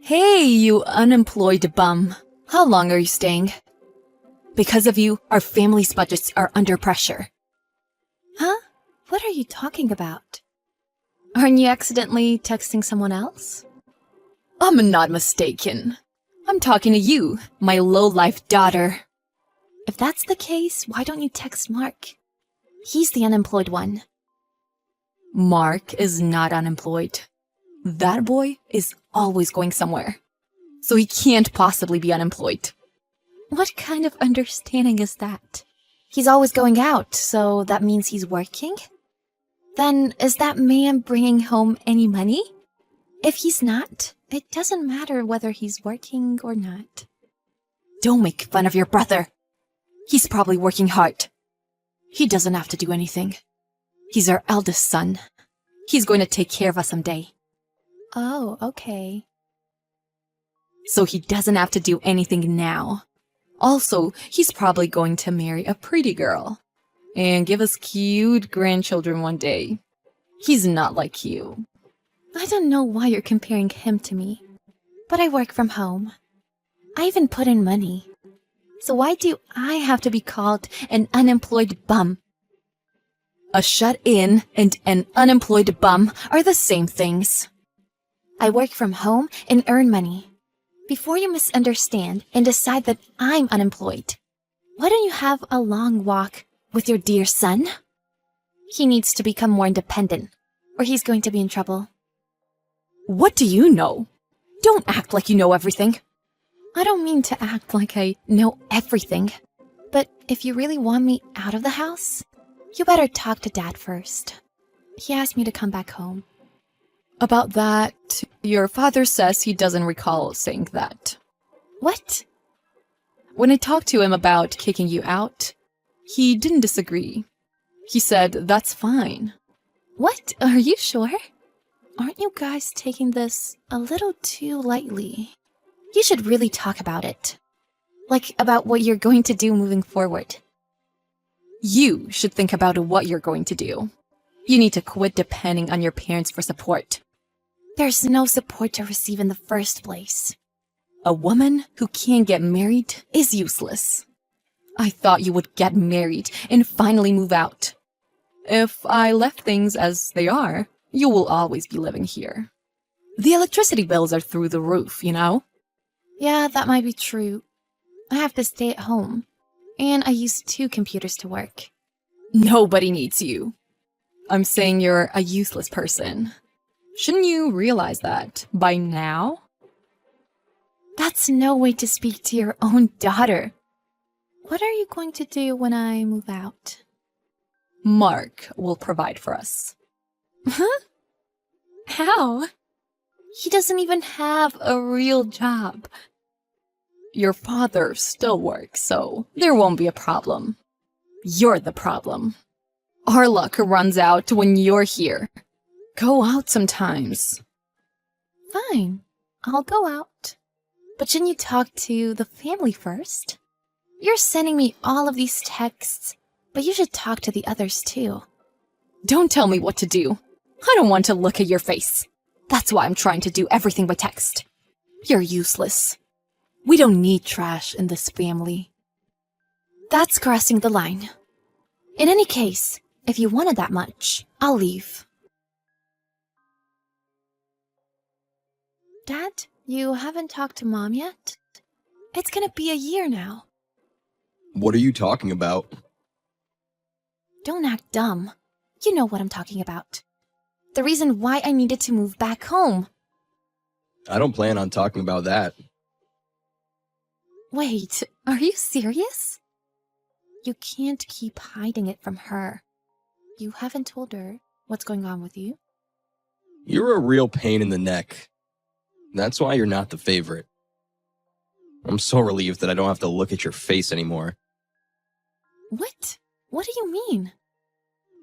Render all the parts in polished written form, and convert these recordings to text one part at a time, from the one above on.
Hey, you unemployed bum. How long are you staying? Because of you, our family's budgets are under pressure. Huh? What are you talking about? Aren't you accidentally texting someone else? I'm not mistaken. I'm talking to you, my low-life daughter. If that's the case, why don't you text Mark? He's the unemployed one. Mark is not unemployed. That boy is always going somewhere, so he can't possibly be unemployed. What kind of understanding is that? He's always going out, so that means he's working? Then is that man bringing home any money? If he's not, it doesn't matter whether he's working or not. Don't make fun of your brother. He's probably working hard. He doesn't have to do anything. He's our eldest son. He's going to take care of us someday. Oh, okay. So he doesn't have to do anything now. Also, he's probably going to marry a pretty girl and give us cute grandchildren one day. He's not like you. I don't know why you're comparing him to me, but I work from home. I even put in money. So why do I have to be called an unemployed bum? A shut-in and an unemployed bum are the same things. I work from home and earn money. Before you misunderstand and decide that I'm unemployed, why don't you have a long walk with your dear son? He needs to become more independent, or he's going to be in trouble. What do you know? Don't act like you know everything. I don't mean to act like I know everything, but if you really want me out of the house, you better talk to Dad first. He asked me to come back home. About that, your father says he doesn't recall saying that. What? When I talked to him about kicking you out, he didn't disagree. He said that's fine. What? Are you sure? Aren't you guys taking this a little too lightly? You should really talk about it. Like about what you're going to do moving forward. You should think about what you're going to do. You need to quit depending on your parents for support. There's no support to receive in the first place. A woman who can't get married is useless. I thought you would get married and finally move out. If I left things as they are, you will always be living here. The electricity bills are through the roof, you know? Yeah, that might be true. I have to stay at home, and I use 2 computers to work. Nobody needs you. I'm saying you're a useless person. Shouldn't you realize that by now? That's no way to speak to your own daughter. What are you going to do when I move out? Mark will provide for us. Huh? How? He doesn't even have a real job. Your father still works, so there won't be a problem. You're the problem. Our luck runs out when you're here. Go out sometimes. Fine, I'll go out. But shouldn't you talk to the family first? You're sending me all of these texts, but you should talk to the others too. Don't tell me what to do. I don't want to look at your face. That's why I'm trying to do everything by text. You're useless. We don't need trash in this family. That's crossing the line. In any case, if you wanted that much, I'll leave. Dad, you haven't talked to Mom yet? It's gonna be a year now. What are you talking about? Don't act dumb. You know what I'm talking about. The reason why I needed to move back home. I don't plan on talking about that. Wait, are you serious? You can't keep hiding it from her. You haven't told her what's going on with you? You're a real pain in the neck. That's why you're not the favorite. I'm so relieved that I don't have to look at your face anymore. What? What do you mean?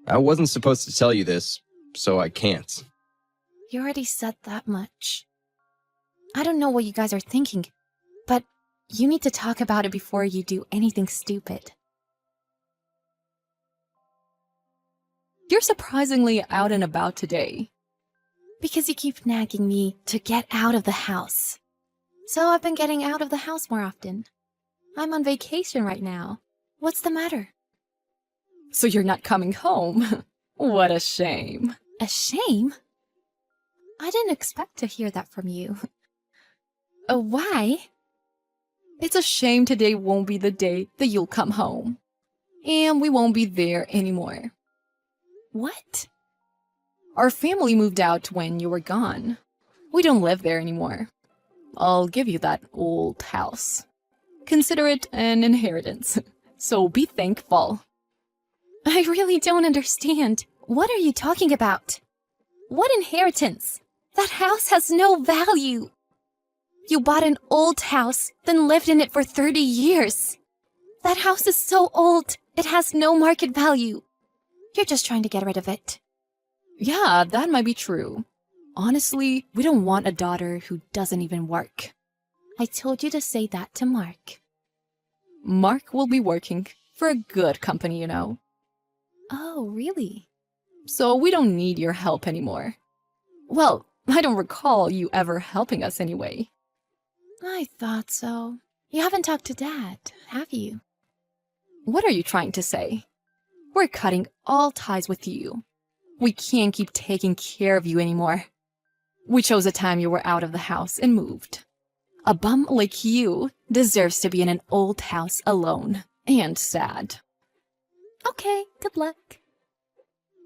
I wasn't supposed to tell you this, so I can't. You already said that much. I don't know what you guys are thinking, but you need to talk about it before you do anything stupid. You're surprisingly out and about today. Because you keep nagging me to get out of the house. So I've been getting out of the house more often. I'm on vacation right now. What's the matter? So you're not coming home? What a shame. A shame? I didn't expect to hear that from you. Why? It's a shame today won't be the day that you'll come home. And we won't be there anymore. What? Our family moved out when you were gone. We don't live there anymore. I'll give you that old house. Consider it an inheritance, so be thankful. I really don't understand. What are you talking about? What inheritance? That house has no value. You bought an old house, then lived in it for 30 years. That house is so old, it has no market value. You're just trying to get rid of it. Yeah, that might be true. Honestly, we don't want a daughter who doesn't even work. I told you to say that to Mark. Mark will be working for a good company, you know. Oh, really? So we don't need your help anymore. Well, I don't recall you ever helping us anyway. I thought so. You haven't talked to Dad, have you? What are you trying to say? We're cutting all ties with you. We can't keep taking care of you anymore. We chose a time you were out of the house and moved. A bum like you deserves to be in an old house alone and sad. Okay, good luck.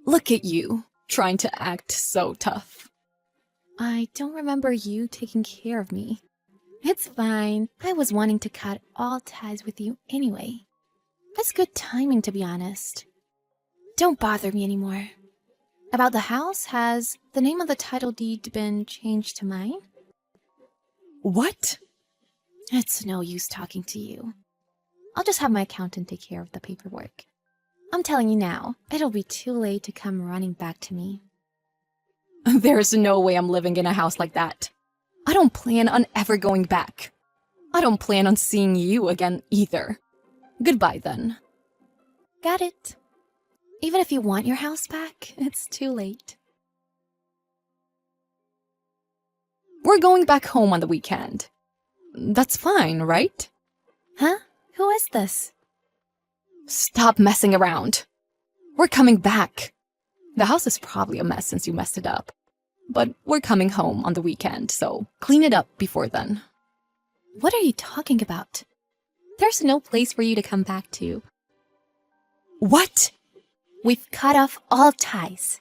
Look at you, trying to act so tough. I don't remember you taking care of me. It's fine. I was wanting to cut all ties with you anyway. That's good timing, to be honest. Don't bother me anymore. About the house, has the name of the title deed been changed to mine? What? It's no use talking to you. I'll just have my accountant take care of the paperwork. I'm telling you now, it'll be too late to come running back to me. There's no way I'm living in a house like that. I don't plan on ever going back. I don't plan on seeing you again either. Goodbye then. Got it. Even if you want your house back, it's too late. We're going back home on the weekend. That's fine, right? Huh? Who is this? Stop messing around. We're coming back. The house is probably a mess since you messed it up. But we're coming home on the weekend, so clean it up before then. What are you talking about? There's no place for you to come back to. What? We've cut off all ties.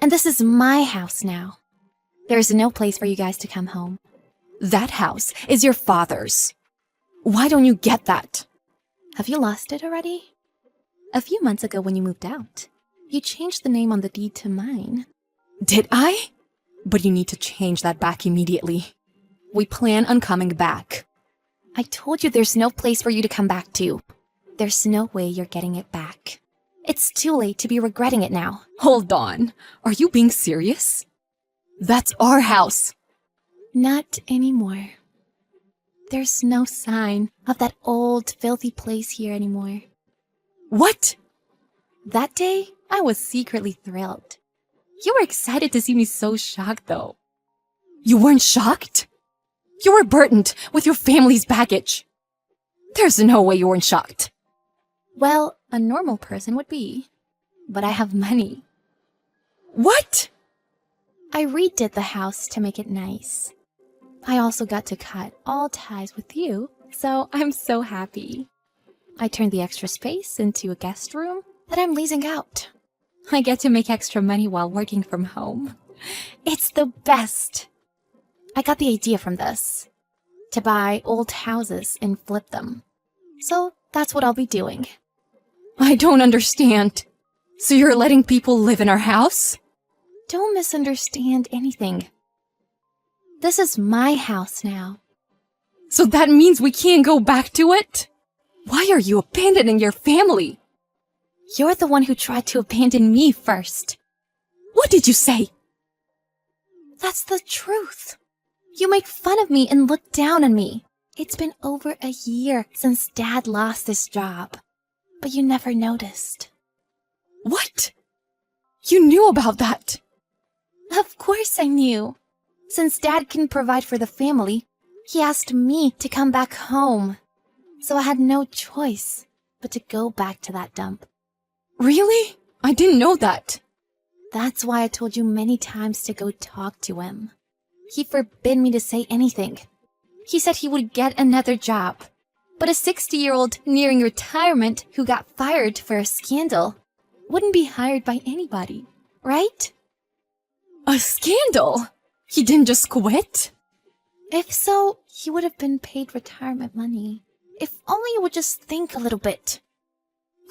And this is my house now. There's no place for you guys to come home. That house is your father's. Why don't you get that? Have you lost it already? A few months ago when you moved out, you changed the name on the deed to mine. Did I? But you need to change that back immediately. We plan on coming back. I told you there's no place for you to come back to. There's no way you're getting it back. It's too late to be regretting it now. Hold on. Are you being serious? That's our house. Not anymore. There's no sign of that old, filthy place here anymore. What? That day, I was secretly thrilled. You were excited to see me so shocked, though. You weren't shocked? You were burdened with your family's baggage. There's no way you weren't shocked. Well, a normal person would be. But I have money. What? I redid the house to make it nice. I also got to cut all ties with you, so I'm so happy. I turned the extra space into a guest room that I'm leasing out. I get to make extra money while working from home. It's the best. I got the idea from this. To buy old houses and flip them. So that's what I'll be doing. I don't understand. So you're letting people live in our house? Don't misunderstand anything. This is my house now. So that means we can't go back to it? Why are you abandoning your family? You're the one who tried to abandon me first. What did you say? That's the truth. You make fun of me and look down on me. It's been over a year since Dad lost his job, but you never noticed. What? You knew about that? Of course I knew. Since Dad can provide for the family, He asked me to come back home, so I had no choice but to go back to that dump. Really? I didn't know that. That's why I told you many times to go talk to him. He forbid me to say anything. He said he would get another job. But a 60-year-old nearing retirement who got fired for a scandal wouldn't be hired by anybody, right? A scandal? He didn't just quit? If so, he would have been paid retirement money. If only you would just think a little bit.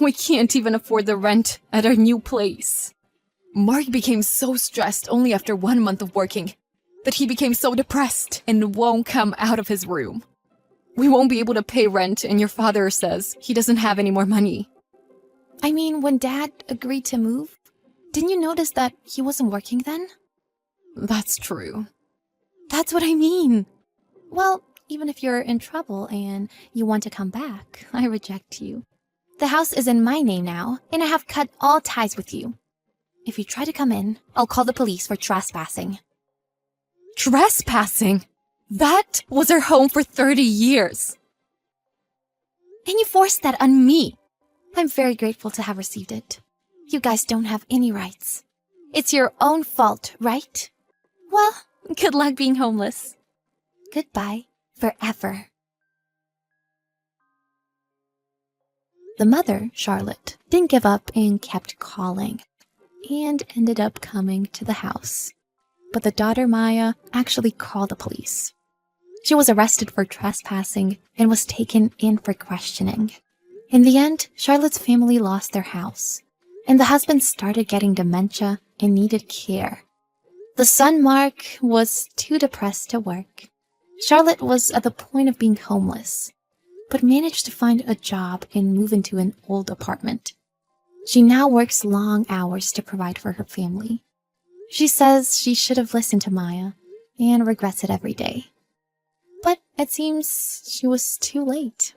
We can't even afford the rent at our new place. Mark became so stressed only after 1 month of working that he became so depressed and won't come out of his room. We won't be able to pay rent, and your father says he doesn't have any more money. I mean, when Dad agreed to move, didn't you notice that he wasn't working then? That's true. That's what I mean. Well, even if you're in trouble and you want to come back, I reject you. The house is in my name now, and I have cut all ties with you. If you try to come in, I'll call the police for trespassing. Trespassing? That was our home for 30 years. And you forced that on me. I'm very grateful to have received it. You guys don't have any rights. It's your own fault, right? Well, good luck being homeless. Goodbye forever. The mother, Charlotte, didn't give up and kept calling, and ended up coming to the house. But the daughter, Maya, actually called the police. She was arrested for trespassing and was taken in for questioning. In the end, Charlotte's family lost their house, and the husband started getting dementia and needed care. The son, Mark, was too depressed to work. Charlotte was at the point of being homeless, but managed to find a job and move into an old apartment. She now works long hours to provide for her family. She says she should have listened to Maya and regrets it every day. But it seems she was too late.